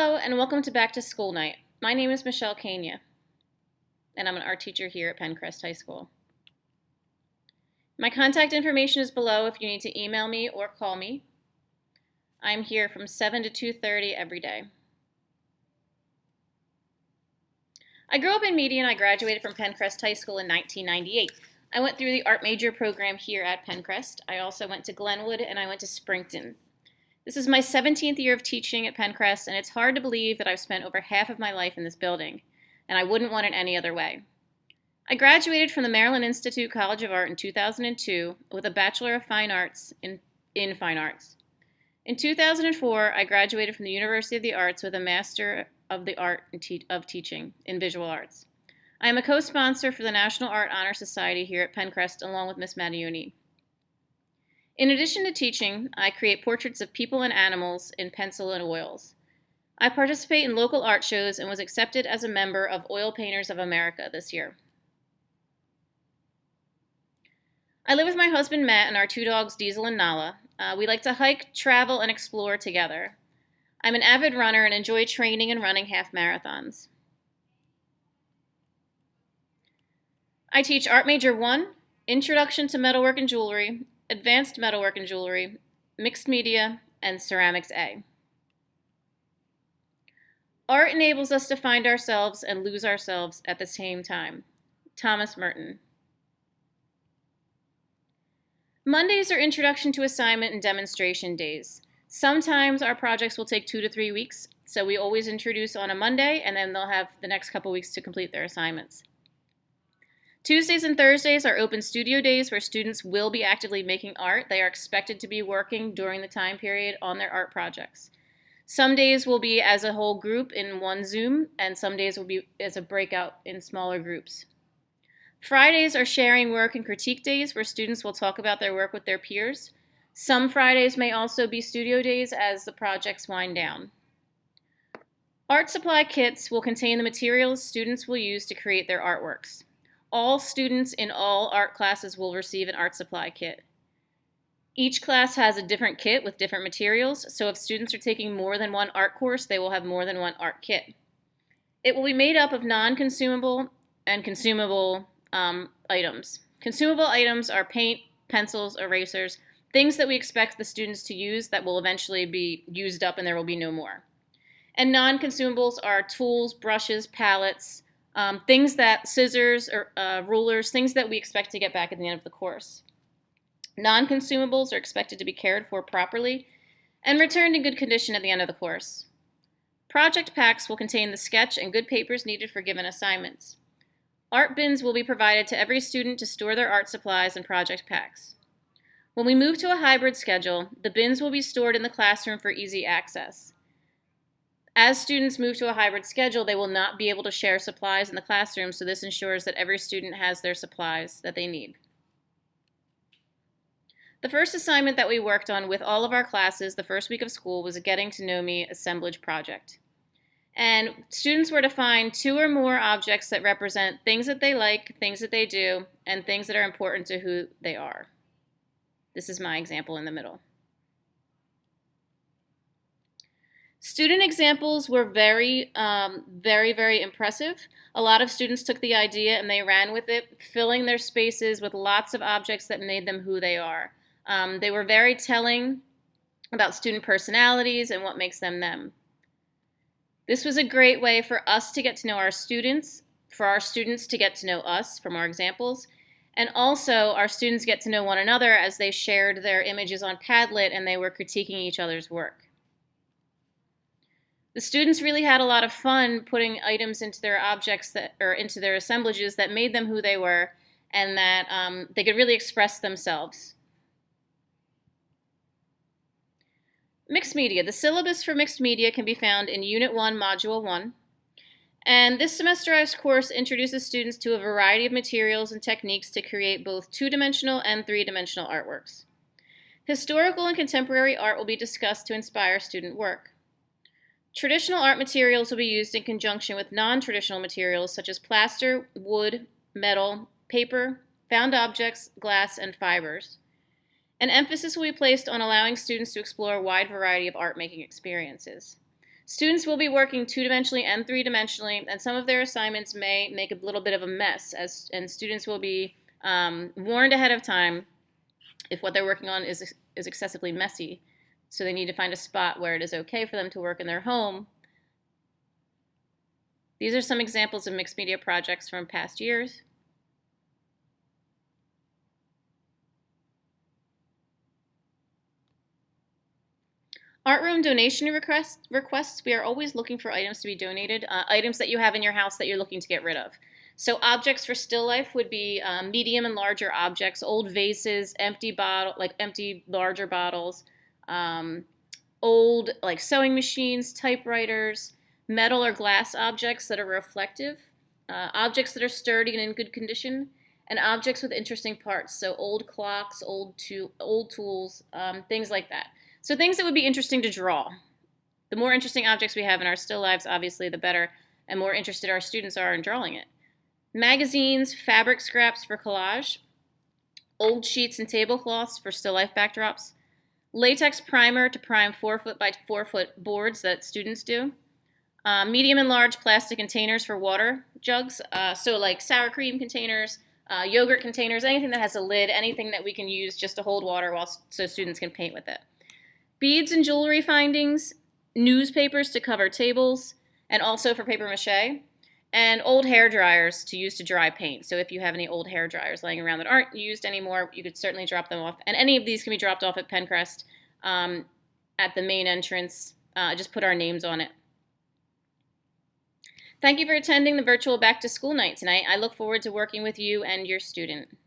Hello and welcome to Back to School Night. My name is Michelle Kania and I'm an art teacher here at Pencrest High School. My contact information is below if you need to email me or call me. I'm here from 7 to 2:30 every day. I grew up in media and I graduated from Pencrest High School in 1998. I went through the art major program here at Pencrest. I also went to Glenwood and I went to Springton. This is my 17th year of teaching at Pencrest, and it's hard to believe that I've spent over half of my life in this building, and I wouldn't want it any other way. I graduated from the Maryland Institute College of Art in 2002 with a Bachelor of Fine Arts in Fine Arts. In 2004, I graduated from the University of the Arts with a Master of the Art of Teaching in Visual Arts. I am a co-sponsor for the National Art Honor Society here at Pencrest along with Ms. Mattioni. In addition to teaching, I create portraits of people and animals in pencil and oils. I participate in local art shows and was accepted as a member of Oil Painters of America this year. I live with my husband Matt and our two dogs Diesel and Nala. We like to hike, travel, and explore together. I'm an avid runner and enjoy training and running half marathons. I teach Art Major 1, Introduction to Metalwork and Jewelry, Advanced Metalwork and Jewelry, Mixed Media, and Ceramics A. Art enables us to find ourselves and lose ourselves at the same time. Thomas Merton. Mondays are introduction to assignment and demonstration days. Sometimes our projects will take 2 to 3 weeks, so we always introduce on a Monday, and then they'll have the next couple weeks to complete their assignments. Tuesdays and Thursdays are open studio days where students will be actively making art. They are expected to be working during the time period on their art projects. Some days will be as a whole group in one Zoom, and some days will be as a breakout in smaller groups. Fridays are sharing work and critique days where students will talk about their work with their peers. Some Fridays may also be studio days as the projects wind down. Art supply kits will contain the materials students will use to create their artworks. All students in all art classes will receive an art supply kit. Each class has a different kit with different materials, so if students are taking more than one art course, they will have more than one art kit. It will be made up of non-consumable and consumable items. Consumable items are paint, pencils, erasers, things that we expect the students to use that will eventually be used up and there will be no more. And non-consumables are tools, brushes, palettes, things that, scissors or rulers, things that we expect to get back at the end of the course. Non-consumables are expected to be cared for properly and returned in good condition at the end of the course. Project packs will contain the sketch and good papers needed for given assignments. Art bins will be provided to every student to store their art supplies and project packs. When we move to a hybrid schedule, the bins will be stored in the classroom for easy access. As students move to a hybrid schedule, they will not be able to share supplies in the classroom, so this ensures that every student has their supplies that they need. The first assignment that we worked on with all of our classes the first week of school was a Getting to Know Me assemblage project. And students were to find 2 or more objects that represent things that they like, things that they do, and things that are important to who they are. This is my example in the middle. Student examples were very impressive. A lot of students took the idea and they ran with it, filling their spaces with lots of objects that made them who they are. They were very telling about student personalities and what makes them them. This was a great way for us to get to know our students, for our students to get to know us from our examples, and also our students get to know one another as they shared their images on Padlet and they were critiquing each other's work. The students really had a lot of fun putting items into their objects into their assemblages that made them who they were and that they could really express themselves. Mixed media. The syllabus for mixed media can be found in Unit 1, Module 1. And this semesterized course introduces students to a variety of materials and techniques to create both 2-dimensional and 3-dimensional artworks. Historical and contemporary art will be discussed to inspire student work. Traditional art materials will be used in conjunction with non-traditional materials such as plaster, wood, metal, paper, found objects, glass, and fibers. An emphasis will be placed on allowing students to explore a wide variety of art-making experiences. Students will be working two-dimensionally and three-dimensionally, and some of their assignments may make a little bit of a mess, and students will be warned ahead of time if what they're working on is excessively messy. So they need to find a spot where it is okay for them to work in their home. These are some examples of mixed media projects from past years. Art room donation requests, we are always looking for items to be donated, items that you have in your house that you're looking to get rid of. So objects for still life would be medium and larger objects, old vases, empty larger bottles, old like sewing machines, typewriters, metal or glass objects that are reflective, objects that are sturdy and in good condition, and objects with interesting parts. So old clocks, old tools, things like that. So things that would be interesting to draw. The more interesting objects we have in our still lives, obviously, the better, and more interested our students are in drawing it. Magazines, fabric scraps for collage, old sheets and tablecloths for still life backdrops, latex primer to prime 4-foot by 4-foot boards that students do, medium and large plastic containers for water jugs, so like sour cream containers, yogurt containers, anything that has a lid, anything that we can use just to hold water so students can paint with it. Beads and jewelry findings, newspapers to cover tables, and also for paper mache, and old hair dryers to use to dry paint. So if you have any old hair dryers laying around that aren't used anymore, you could certainly drop them off. And any of these can be dropped off at Pencrest at the main entrance. Just put our names on it. Thank you for attending the virtual back to school night tonight. I look forward to working with you and your student.